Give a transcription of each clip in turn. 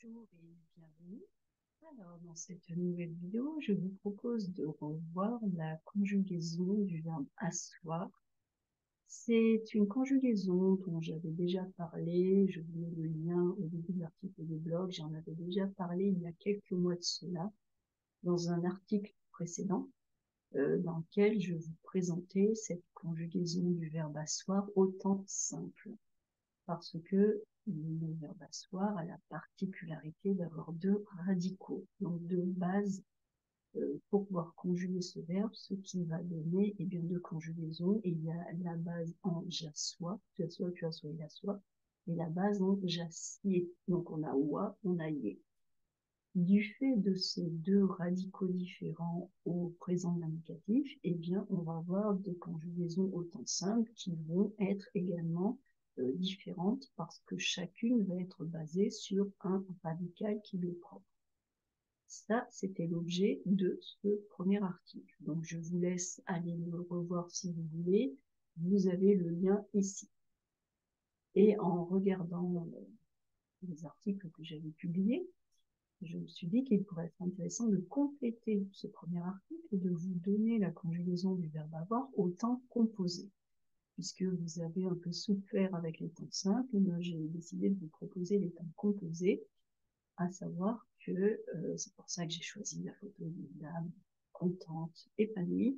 Bonjour et bienvenue. Alors, dans cette nouvelle vidéo, je vous propose de revoir la conjugaison du verbe asseoir. C'est une conjugaison dont j'avais déjà parlé, je vous mets le lien au début de l'article de blog, j'en avais déjà parlé il y a quelques mois de cela, dans un article précédent, dans lequel je vous présentais cette conjugaison du verbe asseoir au temps simple. Parce que le verbe asseoir a la particularité d'avoir deux radicaux, donc deux bases pour pouvoir conjuguer ce verbe, ce qui va donner deux conjugaisons. Et il y a la base en j'assois, tu assois, il assoit, et la base en j'assieds. Donc on a oua, on a yé. Du fait de ces deux radicaux différents au présent de l'indicatif, on va avoir des conjugaisons au temps simple qui vont être également différentes parce que chacune va être basée sur un radical qui lui est propre. Ça, c'était l'objet de ce premier article. Donc, je vous laisse aller le revoir si vous voulez. Vous avez le lien ici. Et en regardant les articles que j'avais publiés, je me suis dit qu'il pourrait être intéressant de compléter ce premier article et de vous donner la conjugaison du verbe avoir au temps composé. Puisque vous avez un peu souffert avec les temps simples, j'ai décidé de vous proposer les temps composés, à savoir que c'est pour ça que j'ai choisi la photo d'une dame contente, épanouie,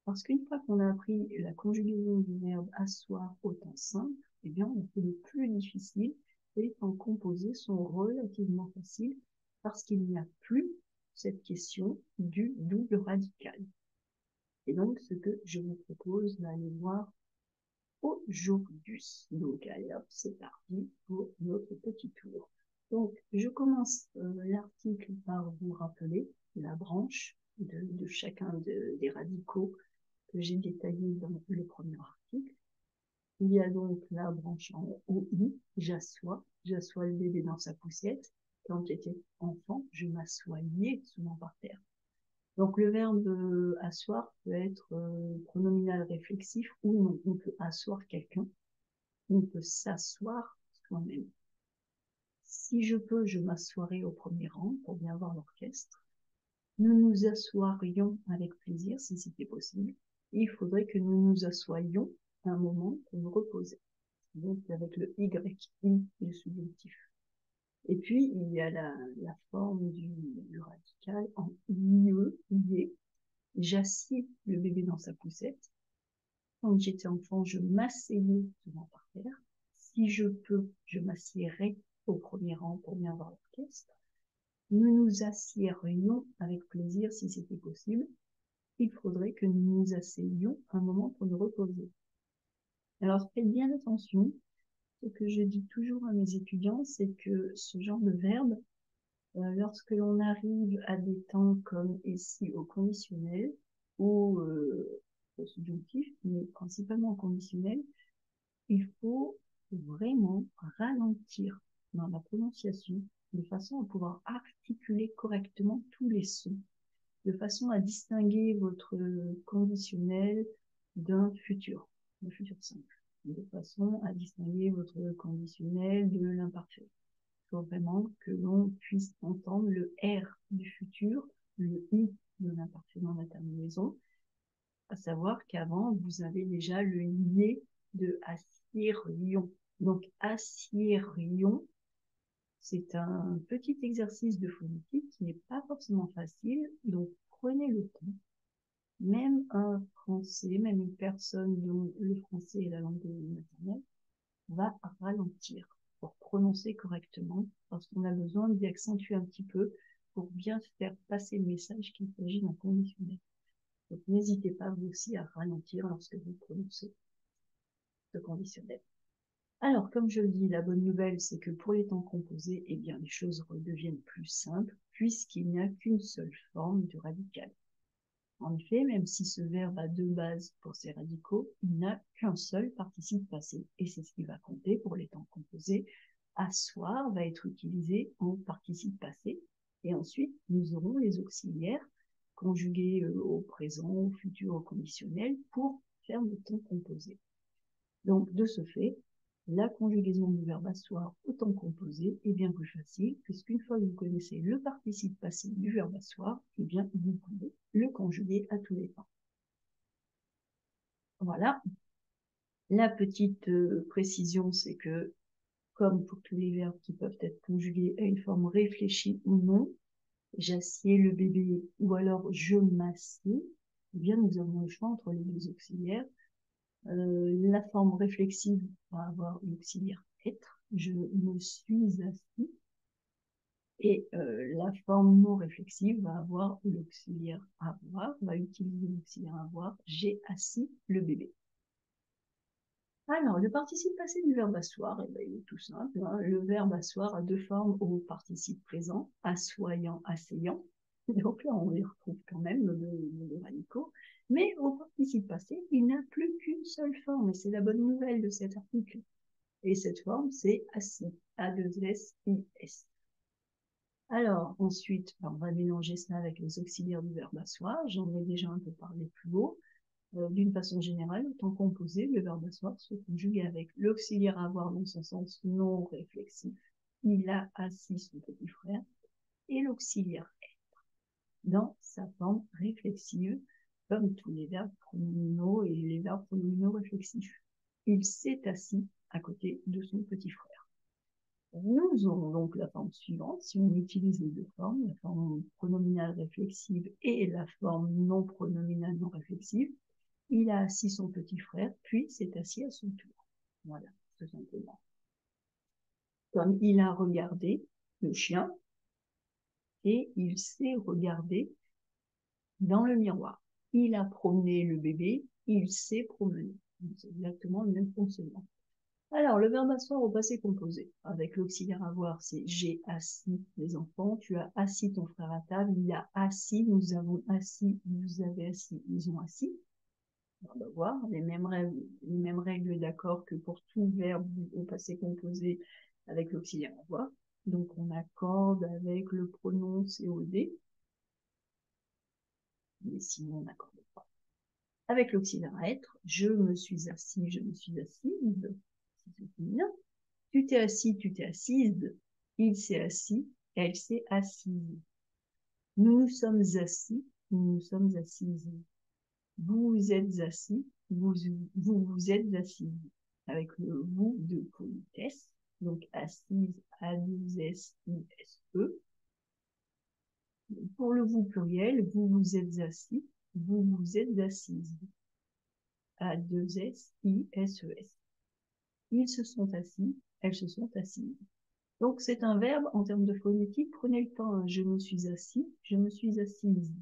parce qu'une fois qu'on a appris la conjugaison du verbe asseoir au temps simple, on fait le plus difficile. Les temps composés sont relativement faciles parce qu'il n'y a plus cette question du double radical. Et donc, ce que je vous propose d'aller voir aujourd'hui. Donc, allez hop, c'est parti pour notre petit tour. Donc, je commence l'article par vous rappeler la branche de chacun des radicaux que j'ai détaillé dans le premier article. Il y a donc la branche en OI, j'assois le bébé dans sa poussette. Quand j'étais enfant, je m'assoyais souvent par terre. Donc le verbe asseoir peut être pronominal réflexif ou non. On peut asseoir quelqu'un, on peut s'asseoir soi-même. Si je peux, je m'assoirai au premier rang pour bien voir l'orchestre. Nous nous assoirions avec plaisir si c'était possible. Il faudrait que nous nous assoyions un moment pour nous reposer. Donc avec le YI du subjonctif. Et puis, il y a la forme du radical en IE, IE. J'assieds le bébé dans sa poussette. Quand j'étais enfant, je m'asseyais souvent par terre. Si je peux, je m'assiérais au premier rang pour bien voir l'orchestre. Nous nous assiérions avec plaisir si c'était possible. Il faudrait que nous nous asseyions un moment pour nous reposer. Alors, faites bien attention. Ce que je dis toujours à mes étudiants, c'est que ce genre de verbe, lorsque l'on arrive à des temps comme ici au conditionnel ou au subjonctif, mais principalement au conditionnel, il faut vraiment ralentir dans la prononciation de façon à pouvoir articuler correctement tous les sons, de façon à distinguer votre conditionnel d'un futur simple, de façon à distinguer votre conditionnel de l'imparfait. Il faut vraiment que l'on puisse entendre le R du futur, le I de l'imparfait dans la terminaison, à savoir qu'avant, vous avez déjà le lié de assierions. Donc, assierions, c'est un petit exercice de phonétique qui n'est pas forcément facile, donc prenez le temps. Même un Français, même une personne dont le français est la langue maternelle, va ralentir pour prononcer correctement, parce qu'on a besoin d'y accentuer un petit peu pour bien faire passer le message qu'il s'agit d'un conditionnel. Donc n'hésitez pas vous aussi à ralentir lorsque vous prononcez ce conditionnel. Alors, comme je le dis, la bonne nouvelle, c'est que pour les temps composés, les choses redeviennent plus simples, puisqu'il n'y a qu'une seule forme du radical. En effet, même si ce verbe a deux bases pour ses radicaux, il n'a qu'un seul participe passé, et c'est ce qui va compter pour les temps composés. Asseoir va être utilisé en participe passé, et ensuite nous aurons les auxiliaires conjugués au présent, au futur, au conditionnel pour faire le temps composé. Donc, de ce fait, La conjugaison du verbe asseoir au temps composé est bien plus facile, puisqu'une fois que vous connaissez le participe passé du verbe asseoir, eh bien, vous pouvez le conjuguer à tous les temps. Voilà. La petite précision, c'est que, comme pour tous les verbes qui peuvent être conjugués à une forme réfléchie ou non, j'assieds le bébé ou alors je m'assieds, eh bien, nous avons le choix entre les deux auxiliaires. La forme réflexive va avoir l'auxiliaire être, je me suis assis, et la forme non réflexive va avoir l'auxiliaire avoir, va utiliser l'auxiliaire avoir, j'ai assis le bébé. Alors, le participe passé du verbe asseoir, eh ben, il est tout simple, hein. Le verbe asseoir a deux formes au participe présent, assoyant, asseyant. Donc là, on y retrouve quand même nos radicaux. Mais au participe passé, il n'a plus qu'une seule forme, et c'est la bonne nouvelle de cet article. Et cette forme, c'est assis, A2S-I-S. Alors, ensuite, on va mélanger cela avec les auxiliaires du verbe asseoir. J'en ai déjà un peu parlé plus haut. D'une façon générale, au temps composé, le verbe asseoir se conjugue avec l'auxiliaire avoir dans son sens non réflexif. Il a assis son petit frère. Et l'auxiliaire être dans sa forme réflexive, comme tous les verbes pronominaux et les verbes pronominaux réflexifs. Il s'est assis à côté de son petit frère. Nous aurons donc la forme suivante, si on utilise les deux formes, la forme pronominale réflexive et la forme non pronominale non réflexive. Il a assis son petit frère, puis s'est assis à son tour. Voilà, tout simplement. Comme il a regardé le chien, et il s'est regardé dans le miroir. Il a promené le bébé, il s'est promené. C'est exactement le même fonctionnement. Alors, le verbe asseoir au passé composé. Avec l'auxiliaire avoir, c'est j'ai assis les enfants, tu as assis ton frère à table, il a assis, nous avons assis, vous avez assis, ils ont assis. On va voir les mêmes règles d'accord que pour tout verbe au passé composé avec l'auxiliaire avoir. Donc, on accorde avec le pronom COD. Mais sinon, on n'accorde pas. Avec l'auxiliaire être, je me suis assis, je me suis assise. Bien. Tu t'es assis, tu t'es assise. Il s'est assis, elle s'est assise. Nous nous sommes assis, nous nous sommes assises. Vous vous êtes assis, vous vous êtes assises. Avec le vous de politesse, donc assise, A2S-I-S-E. Pour le vous pluriel, vous vous êtes assis, vous vous êtes assises. A2S-I-S-E-S. Ils se sont assis, elles se sont assises. Donc, c'est un verbe en termes de phonétique. Prenez le temps. Je me suis assis, je me suis assise.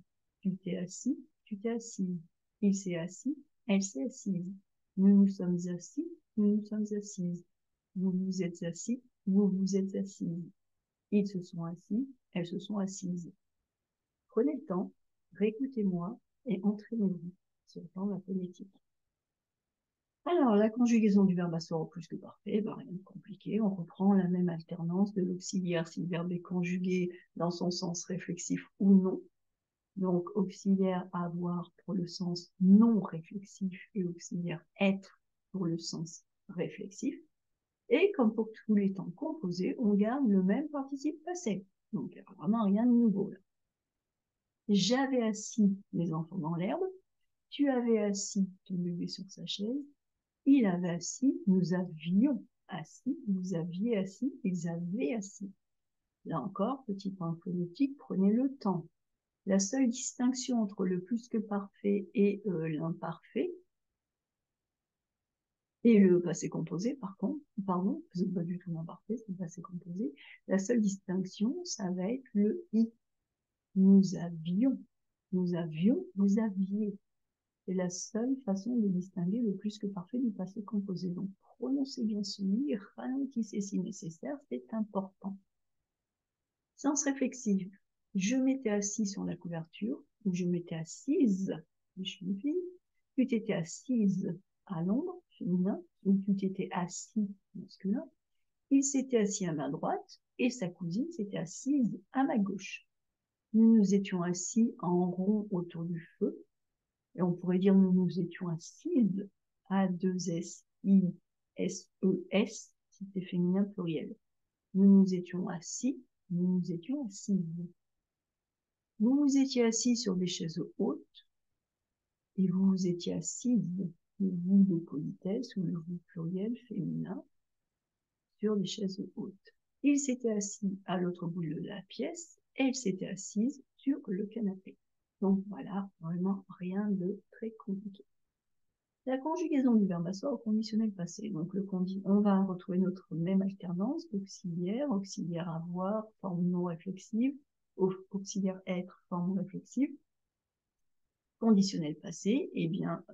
Tu t'es assis, tu t'es assise. Il s'est assis, elle s'est assise. Nous nous sommes assis, nous nous sommes assises. Vous vous êtes assis, vous vous êtes assises. Ils se sont assis, elles se sont assises. Prenez le temps, réécoutez-moi et entraînez-vous sur le plan de la phonétique. Alors, la conjugaison du verbe asseoir au plus que parfait, ben, rien de compliqué. On reprend la même alternance de l'auxiliaire si le verbe est conjugué dans son sens réflexif ou non. Donc, auxiliaire avoir pour le sens non réflexif et auxiliaire être pour le sens réflexif. Et comme pour tous les temps composés, on garde le même participe passé. Donc, il n'y a vraiment rien de nouveau là. J'avais assis les enfants dans l'herbe. Tu avais assis ton bébé sur sa chaise. Il avait assis, nous avions assis, vous aviez assis, ils avaient assis. Là encore, petit point phonétique, prenez le temps. La seule distinction entre le plus que parfait et l'imparfait, et le passé composé, pardon, c'est pas du tout l'imparfait, c'est le passé composé. La seule distinction, ça va être le i. Nous avions, vous aviez. C'est la seule façon de distinguer le plus que parfait du passé composé. Donc, prononcez bien ce i, ralentissez si nécessaire, c'est important. Sens réflexif. Je m'étais assis sur la couverture, ou je m'étais assise, je suis une fille. Tu t'étais assise à l'ombre, féminin, ou tu t'étais assis, masculin. Il s'était assis à ma droite, et sa cousine s'était assise à ma gauche. Nous nous étions assis en rond autour du feu, et on pourrait dire nous nous étions assises, A2SI S-E-S, si c'est féminin pluriel. Nous nous étions assis, nous nous étions assises. Vous vous étiez assis sur des chaises hautes et vous vous étiez assises, le vous de politesse ou le vous pluriel féminin, sur des chaises hautes. Il s'était assis à l'autre bout de la pièce, elle s'était assise sur le canapé. Donc voilà, vraiment rien de très compliqué. La conjugaison du verbe asseoir au conditionnel passé. Donc on va retrouver notre même alternance d'auxiliaire, auxiliaire avoir, forme non réflexive, auxiliaire être, forme non réflexive. Conditionnel passé, eh bien,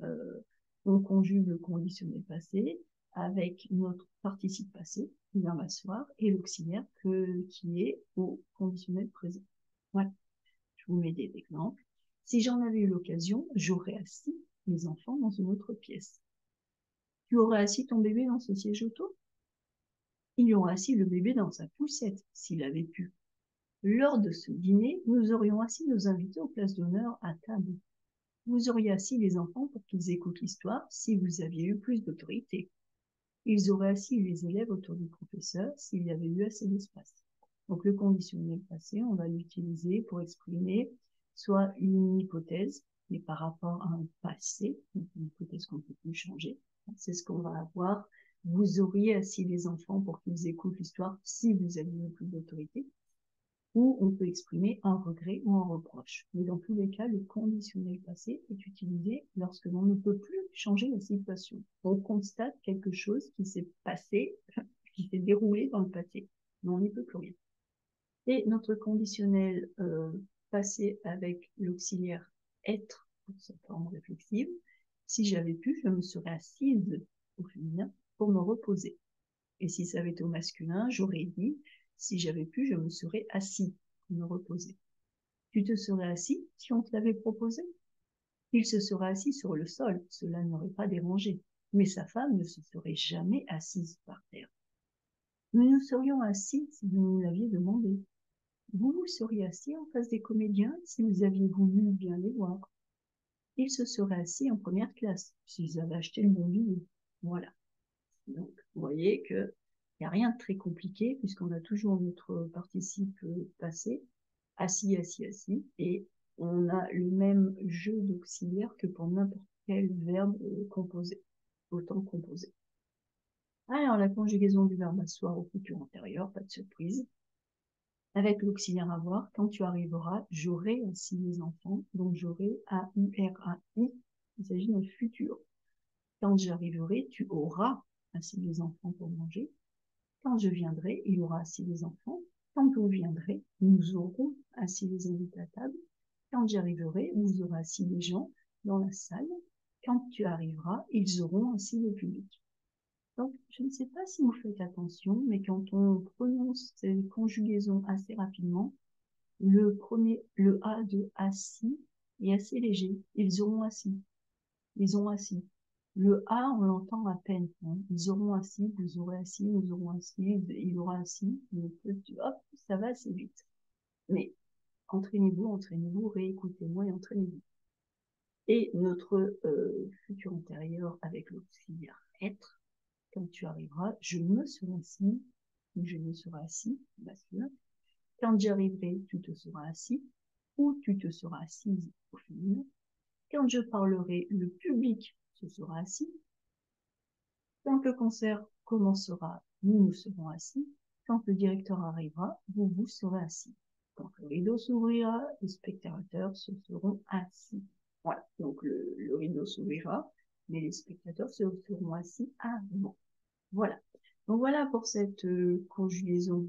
on conjugue le conditionnel passé avec notre participe passé, le verbe asseoir, et l'auxiliaire qui est au conditionnel présent. Voilà. Je vous mets des exemples. Si j'en avais eu l'occasion, j'aurais assis mes enfants dans une autre pièce. Tu aurais assis ton bébé dans ce siège auto? Il aurait assis le bébé dans sa poussette, s'il avait pu. Lors de ce dîner, nous aurions assis nos invités aux places d'honneur à table. Vous auriez assis les enfants pour qu'ils écoutent l'histoire si vous aviez eu plus d'autorité. Ils auraient assis les élèves autour du professeur s'il y avait eu assez d'espace. Donc le conditionnel passé, on va l'utiliser pour exprimer soit une hypothèse, mais par rapport à un passé, une hypothèse qu'on ne peut plus changer. C'est ce qu'on va avoir. Vous auriez assis les enfants pour qu'ils écoutent l'histoire si vous aviez eu plus d'autorité. Ou on peut exprimer un regret ou un reproche. Mais dans tous les cas, le conditionnel passé est utilisé lorsque l'on ne peut plus changer la situation. On constate quelque chose qui s'est passé, qui s'est déroulé dans le passé, mais on n'y peut plus rien. Et notre conditionnel passé avec l'auxiliaire être pour sa forme réflexive, si j'avais pu, je me serais assise au féminin pour me reposer. Et si ça avait été au masculin, j'aurais dit si j'avais pu, je me serais assis pour me reposer. Tu te serais assis si on te l'avait proposé? Il se serait assis sur le sol, cela n'aurait pas dérangé. Mais sa femme ne se serait jamais assise par terre. Nous nous serions assis si vous nous l'aviez demandé. Vous vous seriez assis en face des comédiens si vous aviez voulu bien les voir. Ils se seraient assis en première classe s'ils avaient acheté le bon billet. Voilà. Donc, vous voyez que il n'y a rien de très compliqué puisqu'on a toujours notre participe passé, assis, assis, assis, et on a le même jeu d'auxiliaire que pour n'importe quel verbe composé, autant composé. Alors, la conjugaison du verbe asseoir au futur antérieur, pas de surprise. Avec l'auxiliaire avoir, quand tu arriveras, j'aurai assis les enfants, donc j'aurai A-U-R-A-I, il s'agit d'un futur. Quand j'arriverai, tu auras assis les enfants pour manger. Quand je viendrai, il aura assis les enfants. Quand vous viendrez, nous aurons assis les invités à table. Quand j'arriverai, vous aurez assis les gens dans la salle. Quand tu arriveras, ils auront assis le public. Donc, je ne sais pas si vous faites attention, mais quand on prononce ces conjugaisons assez rapidement, le A de assis est assez léger. Ils auront assis. Ils ont assis. Le A, on l'entend à peine. Hein. Ils auront assis, vous aurez assis, nous aurons assis, il aura assis. Hop, ça va assez vite. Mais entraînez-vous, réécoutez-moi et entraînez-vous. Et notre futur antérieur avec l'auxiliaire être, quand tu arriveras, je me serai assis, ou je me serai assis, masculin. Quand j'arriverai, tu te seras assis, ou tu te seras assise au féminin. Quand je parlerai, le public se sera assis. Quand le concert commencera, nous nous serons assis. Quand le directeur arrivera, vous vous serez assis. Quand le rideau s'ouvrira, les spectateurs se seront assis. Voilà, donc le rideau s'ouvrira, mais les spectateurs se seront assis avant. Voilà. Donc voilà pour cette conjugaison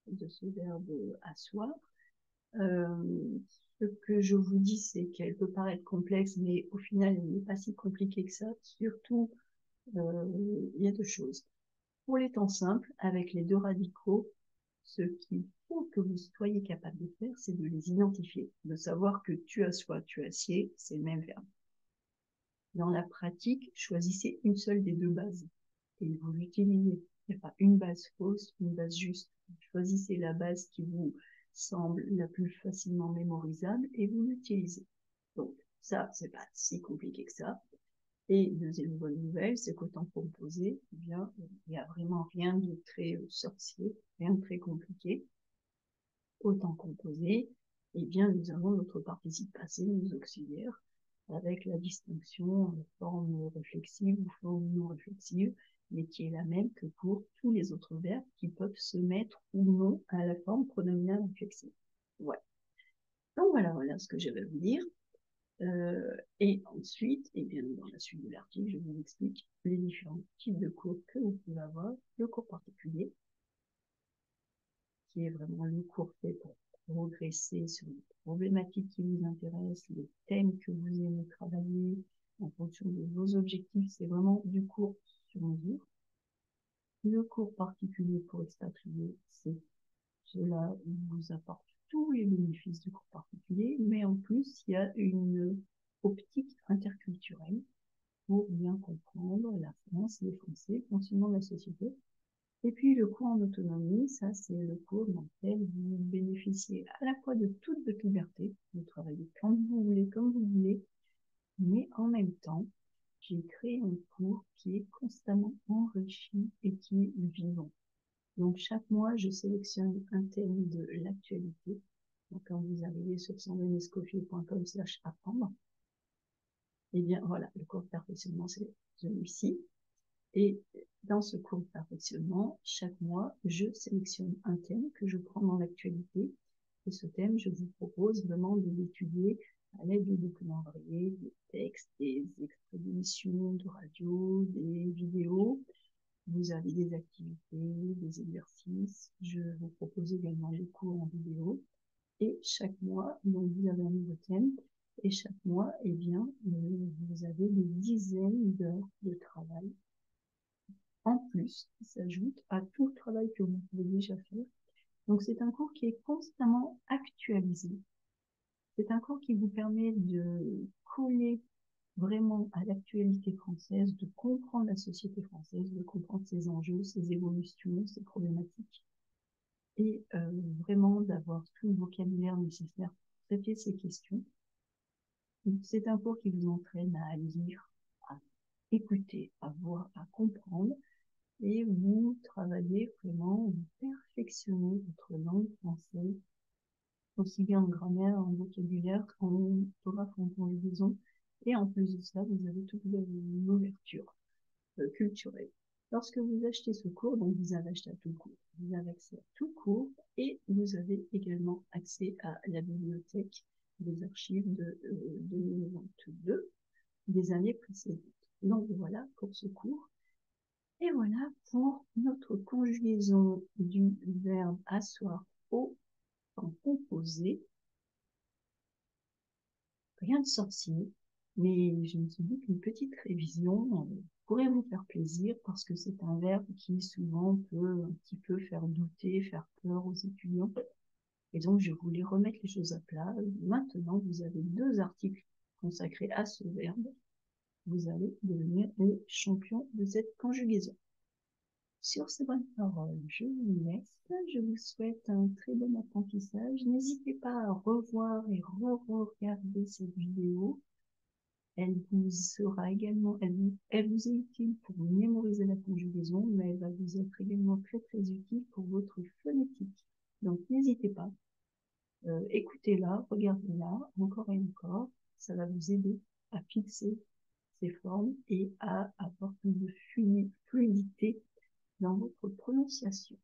de ce verbe asseoir. Ce que je vous dis, c'est qu'elle peut paraître complexe, mais au final, elle n'est pas si compliquée que ça. Surtout, il y a deux choses. Pour les temps simples, avec les deux radicaux, ce qu'il faut que vous soyez capable de faire, c'est de les identifier, de savoir que tu assois, tu assieds, c'est le même verbe. Dans la pratique, choisissez une seule des deux bases et vous l'utilisez. Il n'y a pas une base fausse, une base juste. Choisissez la base qui vous semble la plus facilement mémorisable et vous l'utilisez. Donc, ça, c'est pas si compliqué que ça. Et deuxième bonne nouvelle, c'est qu'autant composé, eh bien, il n'y a vraiment rien de très sorcier, rien de très compliqué. Autant composé, eh bien, nous avons notre participe passé, nos auxiliaires, avec la distinction forme réflexive ou forme non réflexive, mais qui est la même que pour tous les autres verbes qui peuvent se mettre ou non à la forme pronominale réflexive. Voilà. Donc voilà ce que je vais vous dire. Et ensuite, et bien dans la suite de l'article, je vous explique les différents types de cours que vous pouvez avoir. Le cours particulier, qui est vraiment le cours fait pour progresser sur les problématiques qui vous intéressent, les thèmes que vous aimez travailler en fonction de vos objectifs. C'est vraiment du cours sur mesure. Le cours particulier pour expatriés, c'est cela vous apporte tous les bénéfices du cours particulier, mais en plus, il y a une optique interculturelle pour bien comprendre la France, les Français, le fonctionnement de la société. Et puis le cours en autonomie, ça c'est le cours dans lequel vous bénéficiez à la fois de toute votre liberté, vous travaillez quand vous voulez, comme vous voulez, mais en même temps, j'ai créé un cours qui est constamment enrichi et qui est vivant. Donc chaque mois, je sélectionne un thème de l'actualité. Donc quand vous arrivez sur sandrinescofield.com/apprendre, et bien voilà, le cours de perfectionnement, c'est celui-ci. Et dans ce cours de perfectionnement, chaque mois, je sélectionne un thème que je prends dans l'actualité. Et ce thème, je vous propose vraiment de l'étudier à l'aide de documents variés, des textes, des extraits d'émissions de radio, des vidéos. Vous avez des activités, des exercices. Je vous propose également des cours en vidéo. Et chaque mois, donc vous avez un nouveau thème. Et chaque mois, eh bien, vous avez des dizaines d'heures de travail en plus qui s'ajoute à tout le travail que vous pouvez déjà faire. Donc c'est un cours qui est constamment actualisé. C'est un cours qui vous permet de coller vraiment à l'actualité française, de comprendre la société française, de comprendre ses enjeux, ses évolutions, ses problématiques, et vraiment d'avoir tout le vocabulaire nécessaire pour traiter ces questions. C'est un cours qui vous entraîne à lire, à écouter, à voir, à comprendre, et vous travaillez vraiment, vous perfectionnez votre langue française, aussi bien en grammaire, en vocabulaire, en orthographe, en conjugaison, et en plus de ça, vous avez toute une ouverture culturelle. Lorsque vous achetez ce cours, donc vous avez acheté à tout le cours, vous avez accès à tout le cours, et vous avez également accès à la bibliothèque des archives de 2022 des années précédentes. Donc voilà pour ce cours. Et voilà pour notre conjugaison du verbe asseoir au temps composé. Rien de sorcier, mais je me suis dit qu'une petite révision pourrait vous faire plaisir parce que c'est un verbe qui souvent peut un petit peu faire douter, faire peur aux étudiants. Et donc, je voulais remettre les choses à plat. Maintenant, vous avez 2 articles consacrés à ce verbe. Vous allez devenir les champions de cette conjugaison. Sur ces bonnes paroles, je vous laisse. Je vous souhaite un très bon apprentissage. N'hésitez pas à revoir et re-regarder cette vidéo. Elle vous sera également, elle vous est utile pour mémoriser la conjugaison, mais elle va vous être également très très utile pour votre phonétique. Donc n'hésitez pas, écoutez-la, regardez-la, encore et encore. Ça va vous aider à fixer ces formes et à avoir plus de fluidité dans votre prononciation.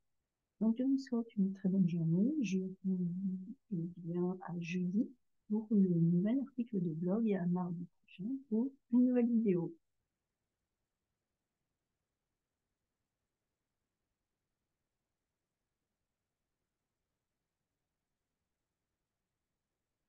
Donc, je vous souhaite une très bonne journée. Je vous dis bien à jeudi pour le nouvel article de blog et à mardi prochain pour une nouvelle vidéo.